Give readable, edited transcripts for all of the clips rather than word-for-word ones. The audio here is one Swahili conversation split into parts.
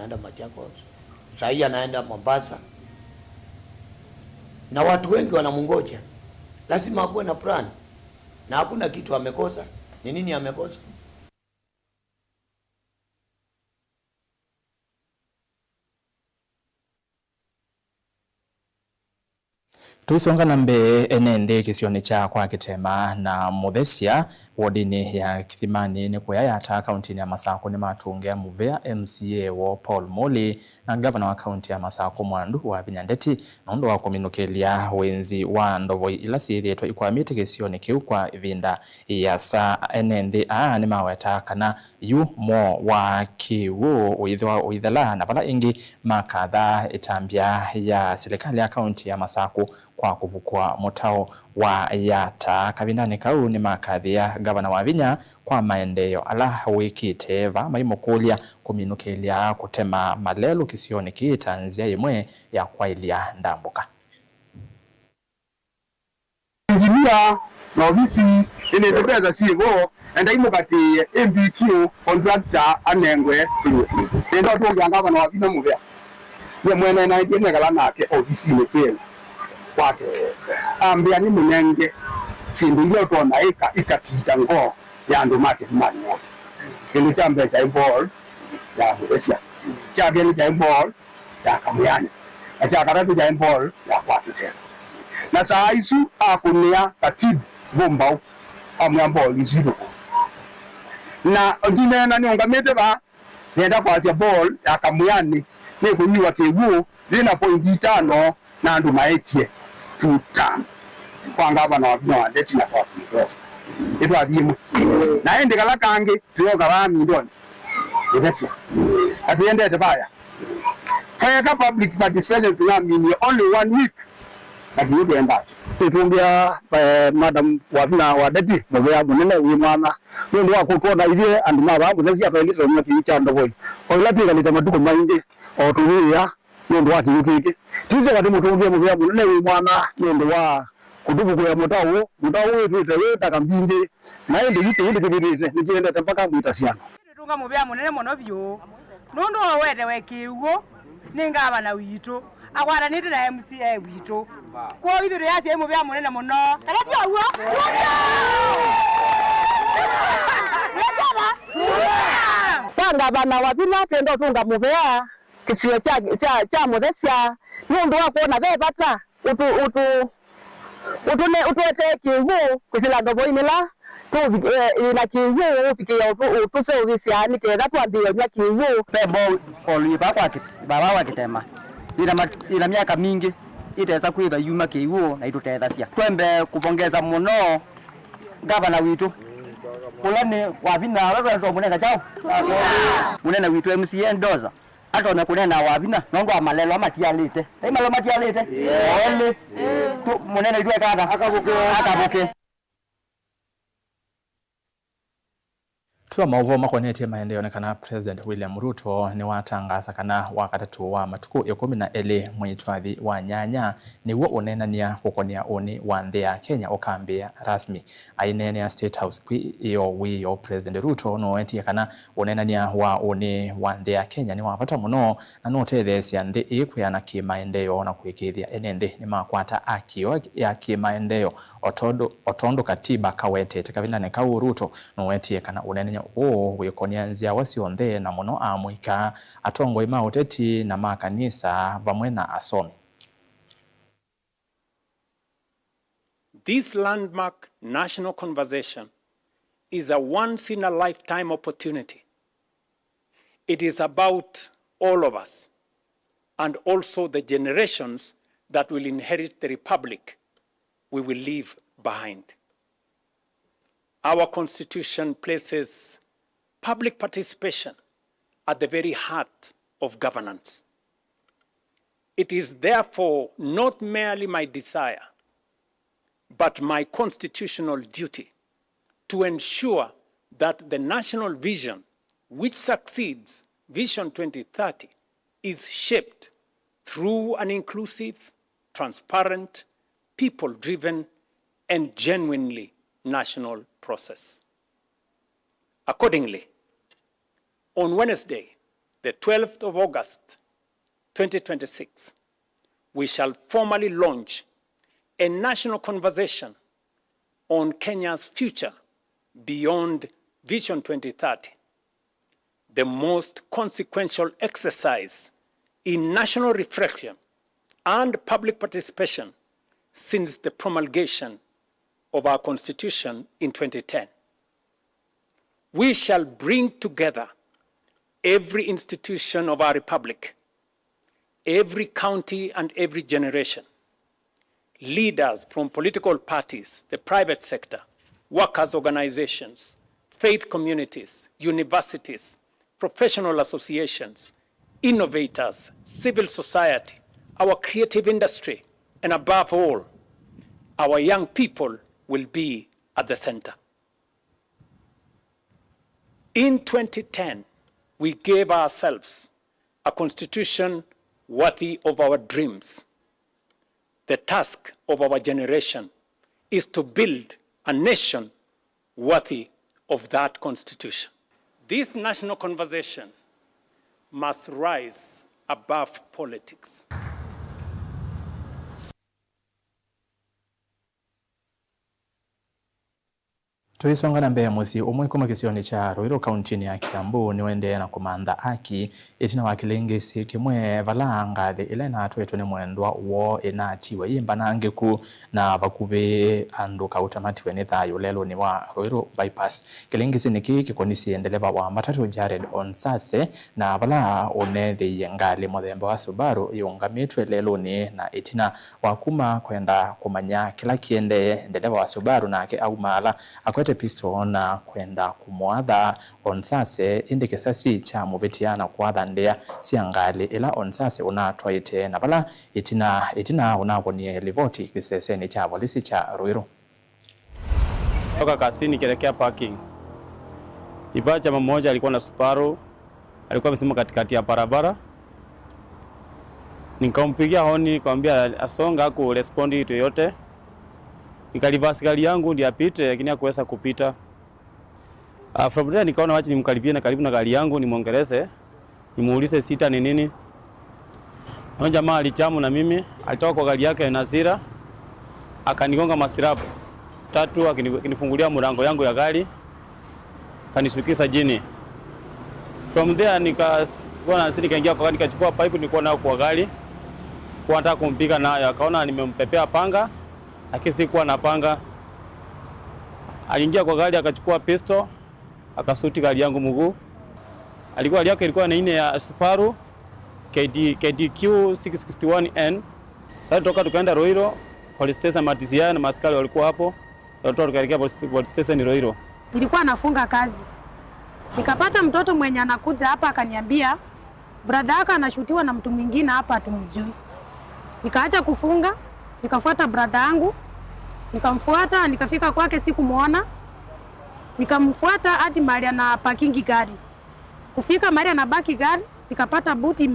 anaenda Machakos, sasa anaenda Mombasa, na watu wengi wanamngoja. Lazima akuwe na plan, na hakuna kitu amekosa. Ni nini amekosa? Tuisonga na mbe enende kisioni cha kwa Kitema na Muthesia wodini ya Kithimani ni kwa yata kaunti ya Masako ni matungia Muvea MCA wa Paul Moli na gavana wa kaunti ya Masako Mwandu wa Binyandeti na ndo wa kuminukelia wenzi wa Ndovo ila siyeto ikwamite kisioni kiu kwa vinda ya saa enende ni maweta kana yu mo wa kiwu uidhala na pala ingi makadha itambia ya serikali ya kaunti ya Masako kwa kuvukua motao wa yata kabindani kau ni makadhi ya gavana wa Vinya kwa maendeleo ala wiki teva maimokulia kuminukelia kutema malelu kisioni kitanzia imwe ya kwailia ndambuka. Engineer na ofisi inezebeza sigo enda imukati MBQ contractor anengwe turuti enda tunga gavana wa Vinya Muvea ye mwene na jene kala nake ofisi ni kweli kwake ambia ni munenge sindu ile tona ikapita ngo ya ndo market mani wote kile chambe cha ball ya Muthesia cha kile cha ball ya Kamuyani cha karatu cha ball ya kwake tena na saa isu akunia katibu bomba amwambo lizido na ndine na niongamete ba nenda kwa sia ball ya Kamuyani ni kunyiwa kegu lina pointi 5 na ndo maetie tuta kwa gavana wa Binyandeti na kwa Muthesia ito adimu na ende kala kange tuyoga bami ndoni Muthesia atuende tebaya kaya public participation tunamini only 1 week but you do enda tutungia madam wa Binyandeti Muvea munene wimana ndo wa kutona ile and maba Muthesia pelito mati cha ndoboi olati kalita matuko maingi otuya ndo wa tikiki tize kati mutungia Muvea munene wimana ndo wa kudubu kwa mutao wetu teweta kambinge na ende yite inde kibirite nikienda mpaka mwitasiano tunga Muvea munene mono byo nondo wete wekiugo ninga na wito akwara niti na MCA wito kwa ithu yasi Muvea munene mono kalati awo panga bana wabila tendo tunga Muvea kisio cha Muthesia nondo wako be bata utuete kivu kusila Ndovo inila tu ina kivu upikia utuse uvisia ni keda tuambie nya kivu pembo olipa kwa baba wa Kitema ina miaka mingi iteza kuitha yuma kivu na itutethasia twembe kupongeza muno gavana witu kulani wa Vinya ndo munene chao munene witu MCA Ndoza atona kunena wa Vinya nongo amalelo amatialite imalo matialite ole munene idwe kada akabuke Tuwa mauvo makoneti maendeleo kana President William Ruto ni watangaza kana wakatatu wa matuku 12 mwitwathi wa nyanya ni wo unenania kukonia oni wa nthia Kenya okambia rasmi ainene ya State House iyo wiyo President Ruto no etie kana unenania wa oni wa nthia Kenya ni wapata muno na no tethesia nthi ikuyana kimaendeleo na kuikithia enende ni makwata akio ya kimaendeleo otondo katiba kawetete kabindane ka Ruto no etie kana unenania wikonia nzia wasionthe na muno amwika atongo ima uteti na makanisa vamwe na asomi. This landmark national conversation is a once-in-a-lifetime opportunity. It is about all of us and also the generations that will inherit the republic we will leave behind. Our Constitution places public participation at the very heart of governance. It is therefore not merely my desire, but my constitutional duty to ensure that the national vision, which succeeds Vision 2030, is shaped through an inclusive, transparent, people-driven, and genuinely national process. Accordingly, on Wednesday, the 12th of August, 2026, we shall formally launch a national conversation on Kenya's future beyond Vision 2030, the most consequential exercise in national reflection and public participation since the promulgation of our Constitution in 2010. We shall bring together every institution of our republic, every county and every generation, leaders from political parties, the private sector, workers' organizations, faith communities, universities, professional associations, innovators, civil society, our creative industry, and above all, our young people will be at the center. In 2010, we gave ourselves a constitution worthy of our dreams. The task of our generation is to build a nation worthy of that constitution. This national conversation must rise above politics. Tuisonga na mbele mwezi umwe kuma kisioni cha Ruiru kauntini ya Kiambu niwende na kumanda aki itina wakilengesi kimwe valanga ile na twetu ni mwendwa uo inatiwa yimba na angeku na bakuve andu kautamatiwe ni thayo lelo ni wa Ruiru bypass kilengesi niki kikonisi endeleva wa matatu Jared Onsase na vala onethe yengali muthemba wa Subaru yungamitwe lelo ni na itina wakuma kwenda kumanya kila kiende endeleva wa Subaru na ake au mala akwete pisto na kwenda kumwatha Onsase indi kisasi cha mubetiana kuatha ndea siangali ila Onsase unatwaite na bala itina unakonie livoti kiseseni cha polisi cha Ruiru. Toka kasini kielekea parking. Ibacha mmoja alikuwa na Subaru, alikuwa amesimama katikati ya barabara. Nikampigia honi nikamwambia asonga haku respondi kitu yote. Nikalivasi gari yangu ndiye apite lakini hakuweza kupita. From there nikaona wacha nimkaribie na karibu na gari yangu nimuongeleze. Nimuulize sita ni nini. Huyo jamaa alichamu na mimi, alitoka kwa gari yake na hasira. Akanigonga masirabu 3 akinifungulia mlango yangu ya gari. Kanishukisha jini. From there nikaingia kwa gari nikachukua pipe nilikuwa nayo kwa gari. Kwa nataka kumpiga nayo akaona nimempepea panga. Akisi kuwa na panga. Aliingia kwa gari akachukua pistol akasuti gari yangu mguu. Alikuwa gari yake ilikuwa na ine ya Subaru KDQ 661N. Sasa toka tukaenda Ruiru police station Matizia na maskari walikuwa hapo. Watoto tukaelekea police station Ruiru. Nilikuwa nafunga kazi. Nikapata mtoto mwenye anakuja hapa akaniambia brother yako anashutiwa na mtu mwingine hapa atumjui. Nikaacha kufunga, nikafuata brother yangu. Nikamfuata, nikafika kwake sikumuona. Nikamfuata hadi mahali ana parking gari. Kufika mahali ana baki gari, nikapata buti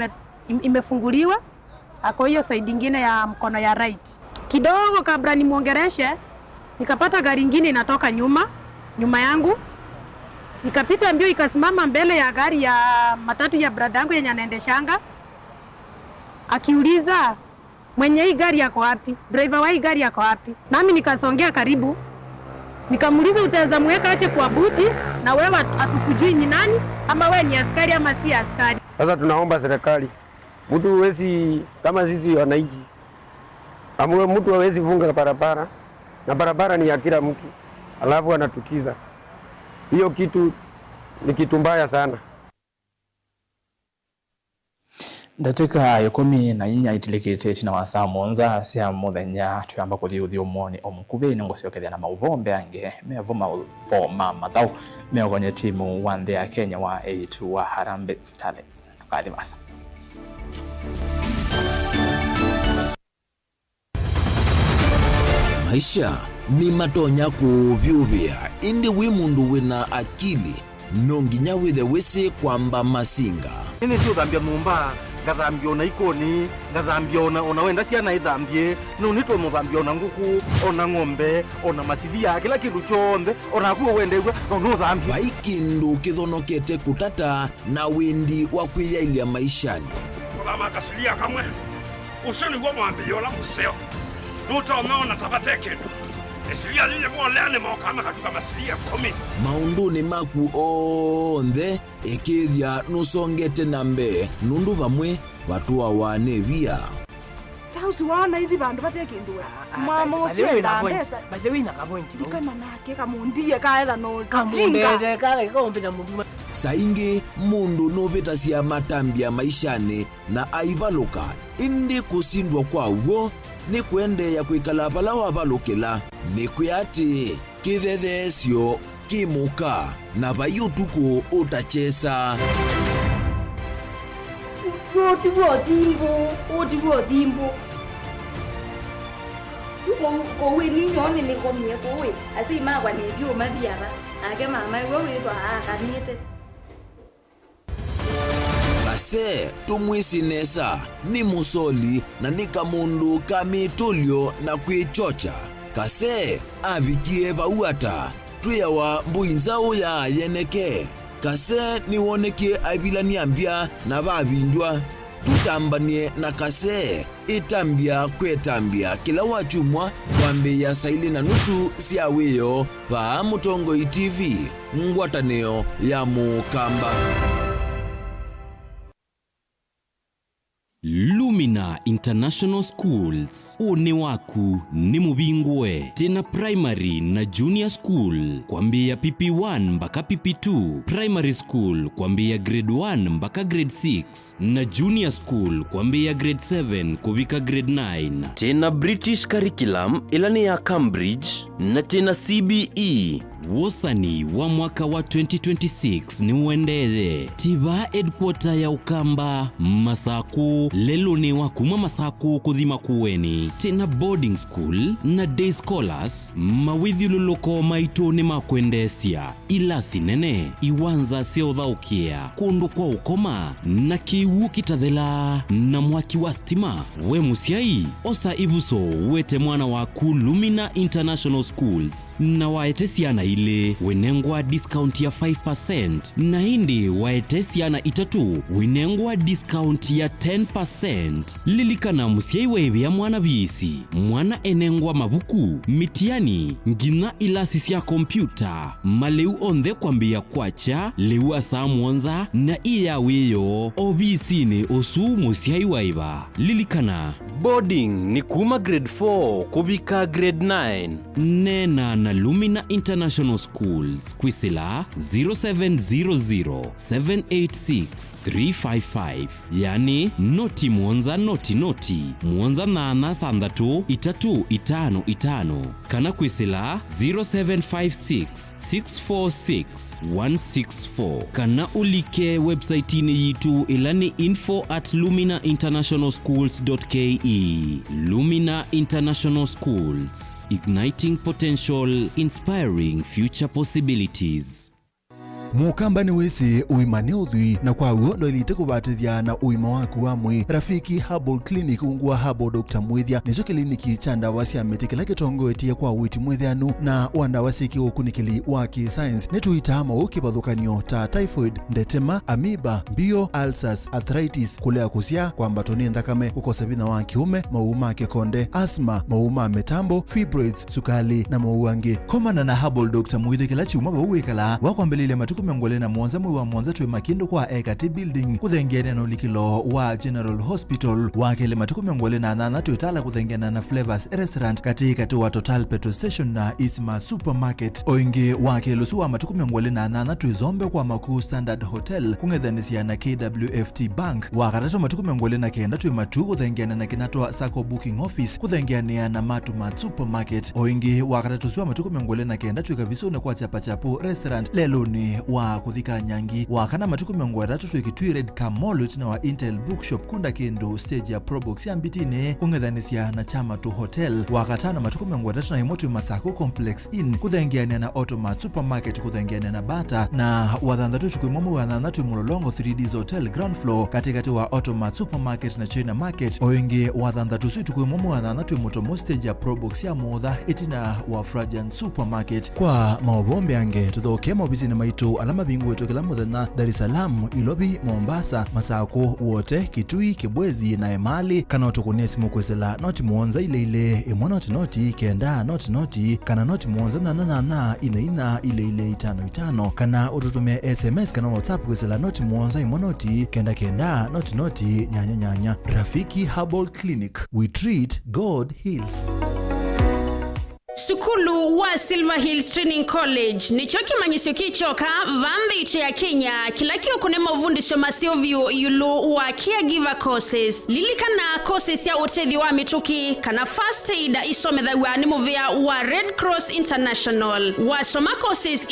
imefunguliwa. Ako hiyo side nyingine ya mkono ya right. Kidogo kabla nimuongereshe, nikapata gari nyingine inatoka nyuma yangu. Nikapita mbio ikasimama mbele ya gari ya matatu ya brother yangu yenye anaendeshanga. Akiuliza mwenye hii gari yako wapi? Driver wa hii gari yako wapi? Nami nikasongea karibu. Nikamuuliza utaweza mweka ache kwa buti na wewe atukujui ni nani ama wewe ni askari ama si askari. Sasa tunaomba serikali. Mtu hawezi kama sisi wananchi. Mtu hawezi funga barabara. Na barabara ni ya kila mtu. Alafu anatutiza. Hiyo kitu ni kitu mbaya sana. Ndatika 14 itilikite tina wasa monza sia muthenya tuyamba kuthi umoni omukuve ngociokethia na mauvombe ange mevuma voma mathau meogonye timu wa ya Kenya wa A2 wa Harambee Starlets tukathimasa. Maisha ni matonya kuvyuvia indi wi mundu wina akili nonginya withe wisi kwamba masinga ini tu thambia mumba ngathambia ona ikoni ngathambia ona wenda ciana ithambie no nito muthambia ona nguku ona ng'ombe ona macithia kila kindu chonthe ona kuo wendegwa no thambia vai kindu kithonokete kutata na windi wa kwiyailia maishani kuthama kasilia kamwe ucio niguo mwambio la museo nutomeona tabate kindu esilia yeye mwaleane mokama katuka masilia 10 maunduni maku onthe ikithia nusongete nambe nundu vamwe vatua wane via tausi wana hithi bandu batekindu mama ucio ina pesa baje wina kapointi ikana nake kamundie kaela no kamundete kale kombina mundu saingi mundu novitasia matambia maishani na aivaluka indi kusindwa kwauo ni kuendeya kwikala vala wavalukila ni kwiati kithethesyo kimuka na vayutuku utachesa otiwo thimbo kowe ninyone nikomie kowe ati magwa nedio mathiara ake mama iwe witwa akanite kase tumwisinesa ni musoli na ni kamundu kamitulyo na kwichocha kase avikie vauata twiyawa mbuinzau ya yeneke kase niwonekie avilania mbya na vavindwa tutambanie na kase itambia kwetambia kila wachumwa kwambe ya saili na nusu siawiyo va Mutongoi TV ngwataneo ya Mukamba. Lumina International Schools une waku ni mubingwe tena primary na junior school kwambia PP1 mpaka PP2 primary school kwambia grade 1 mpaka grade 6 na junior school kwambia grade 7 kuvika grade 9 tena British curriculum ilani ya Cambridge na tena CBE wosani wa mwaka wa 2026 ni uendeze tiva headquarter ya Ukamba Masaku lelo ni wakuma Masaku kuthima kuweni tena boarding school na day scholars mawithiluloko maito ni makwendesia ila sinene iwanza seothaukia kundu kwa ukoma na kiwu kitathela na mwaki wa stima we musiai osa ibuso wete mwana waku Lumina International Schools na waetesiana ile wenengwa discount ya 5% na hindi waetesiana itatu wenengwa discount ya 10%. Lilikana musiaiwe ya mwana bisi mwana enengwa mabuku mitiani ngina ilasi ya kompyuta maleu ondhe kwambia kwacha lewa saa mwanza na iya weyo obisi ni osu musiaiwaiva. Lilikana boarding ni kuma grade 4 kubika grade 9 nena na Lumina International Schools kwisila 0700786355 yani noti mwanza noti mwanza nana thandatu itatu itano itano kana kwisila 0756646164 kana ulike website ini yitu ilani info@luminainternationalschools.ke. Lumina International Schools, igniting potential, inspiring future possibilities. Mukamba ni wisi uimani uthui na kwa uo ndo ilite kubatithia na uima waku wa mwi. Rafiki Herbal Clinic ungua Herbal Dr. Mwithia nizo kliniki cha ndawa cia miti kila kitongoetie kwa witi mwithianu na wandawa siki ukunikili wa ki-science nituitama ukipathukanio ta typhoid, ndetema, amoeba, bio, ulcers, arthritis, kulea kusia kwa mbatoni ndakame, kukosa vina wa kiume, mauma kekonde, asthma, mauma metambo, fibroids, sukali na mauangi. Komana na Herbal Dr. Mwithia kila chuma bauwikala wakwambelile matuku miongole na mwanza mwe wa mwanza tuwe makindo kwa Ekati Building kuthengene na ulikilo wa General Hospital wakele matuku miongole na nana tuetala kuthengene na Flavors Restaurant katika tuwa Total Petrol Station na Isma Supermarket. Oingi wakele suwa matuku miongole na nana tuizombe kwa Makuu Standard Hotel kungethanisia na KWFT Bank wakatatu matuku miongole na kenda tuwe matuku kuthengene na kinatwa Sacco Booking Office kuthengene na Matumat Supermarket. Oingi wakatatu suwa matuku miongole na kenda tuwe kaviso na kwa Chapachapu Restaurant lelo ni wa kuthika nyangi wa kana matuku 30 twikitwi Red Camollet na wa Intel Bookshop kunda kindu stage ya Probox ya mbitine kungethanisia na chama tu hotel wa katana matuku 31 Masako Complex Inn kuthengiania na Automat Supermarket kuthengiania na Bata na wathanthatu tukwimomo wathanthatu mulolongo 3D's Hotel ground floor katikati wa Automat Supermarket na China Market oingi wathanthatu sui tukwimomo wathanthatu mutomo stage ya Probox ya motha itina wa Fragrant Supermarket kwa maobombe ange tuthoke mobisi na maitu alama bingu wetu kila muthenya Dar es Salaam, Ilobi, Mombasa, Masako wote Kitui, Kibwezi na Emali kana utukunia simu kwesela noti muonza ile imwa noti kenda noti kana noti muonza na ina ile 55 kana ututumia SMS kana WhatsApp kwesela noti muonza imwa noti kenda noti nyanya. Rafiki Herbal Clinic, we treat, God heals. Sukulu wa Silver Hills Training College nicho kimanyisyo kichoka vanthi ya Kenya kila kio kunema uvundisho masiovyu yulu wa caregiver courses lilikana courses ya utethi wa mituki kana first aid isomethagwa ni muvea wa Red Cross International wasoma courses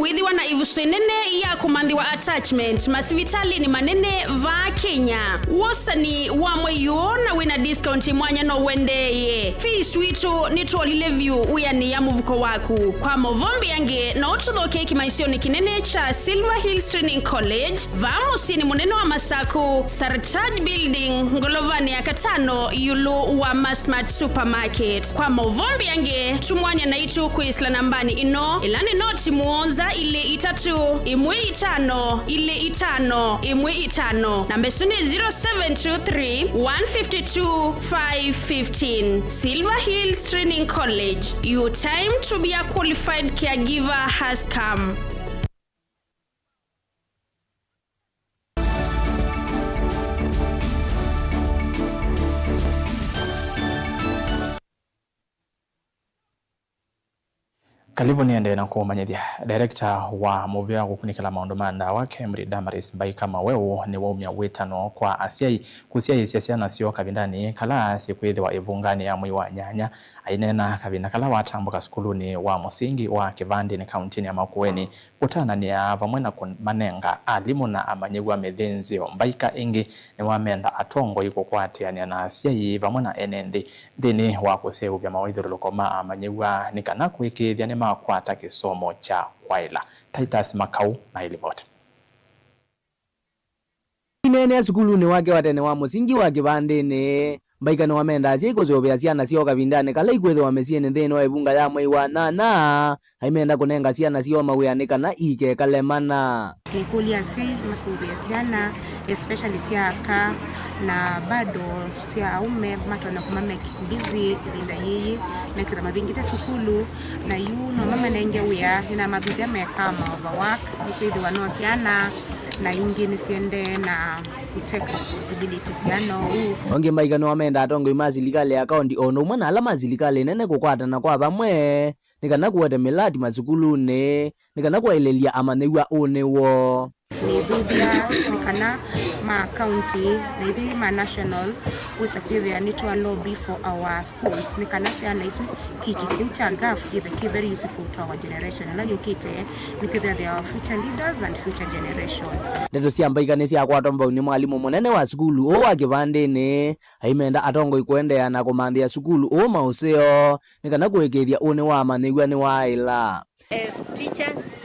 withiwa na ivusenene ya kumandhi wa attachment masivitali ni manene va Kenya wasani wa mweyo na wina discount mwanya no wendeye fees witu nituolile view uyani ya muvuko waku kwa movombi yange na ututhoke kimaisioni kinene cha Silver Hills Training College vamusini munene wa Masako Sartaj Building Ngolovani ya Katano yulu wa Masmart Supermarket kwa movombi yange tumwanya na itu kuisla nambani ino ilani noti muonza ile 3 imwe 5 ile 5 imwe 5 nambesuni 0723 152 515 Silver Hills Training College. Your time to be a qualified caregiver has come. Kalibu niende na kumanyithia director wa muvea gukunikala maundu manda wa Kemri Damaris Mbaika Mawewu ni waumia wetano kwa asiai kusia siasia nasio kavindani kala sikwithiwa ivungani ya mwi wa nyanya ainena kavinda kala watambuka skuluni wa musingi wa Kivandi ni kauntini ya Makueni kutana ni vamwena manenga alimu na amanyigwa methenzi Mbaika ingi ni wamenda atongo iko kwatiania na asiai vamwena enendi dini wa kuseu vya mawaidhuru lokoma amanyigwa ni kana kuikithia ni makwata kisomo cha kwaila. Titus Makau na ilivoti. Inene ya sukulu wake watene wa musingi wa Kivandi ni Mbaika ni wamenda asiko zobea siana sio kavindane kala ikwethe wamesiene ntheno wa ibunga ya mwei wa nana haimenda kunenga siana sio mawianika na ike kalemana nikulia si masubia siana especially siaka na bado sia ume mato na kumame kikimbizi ilinda yeye na kila mabingite sukulu na yuno mama nenge uya ina mabinga mekama overwork nikwethe wanosiana na ingine siende na take responsibility siano onge Mbaika no amenda atongo imazilikale account ono mwana alama zilikale nene kukwata na kwa bamwe nikana kuwete melati mazukulune nikana kwa ilelia amanewa onewo ni dubia nikana ma county maybe ma national usakithia nitwa lobby for our schools nikana siana isu kiti future gaf give very useful to our generation na yukite nikithia they are future leaders and future generation ndeto cia Mbaika ni cia kwatomba ni mwalimu munene wa sukulu o wa Kivandi ni haimenda atongo ikuendea na kumanthia sukulu o mauseo nikana kuikithia one wa manegwa ni wa ila as teachers,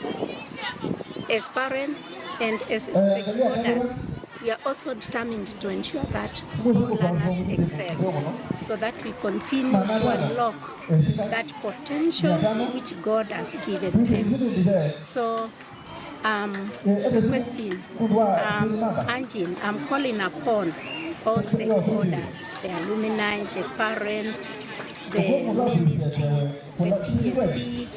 as parents and as stakeholders, we are also determined to ensure that all learners excel so that we continue to unlock that potential which God has given them. So requesting, urging, I'm calling upon all stakeholders, the alumni, the parents, the ministry, the TSC,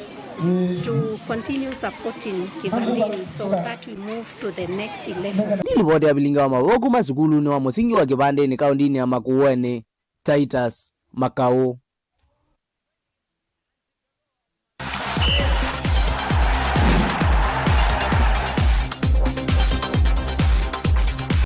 to continue supporting Kivandi so that we move to the next level. Nilivoti ya bilinga wa mawoku masukulu ni wa musingi wa Kivandi ni kaundini ya Makueni. Titus Makau.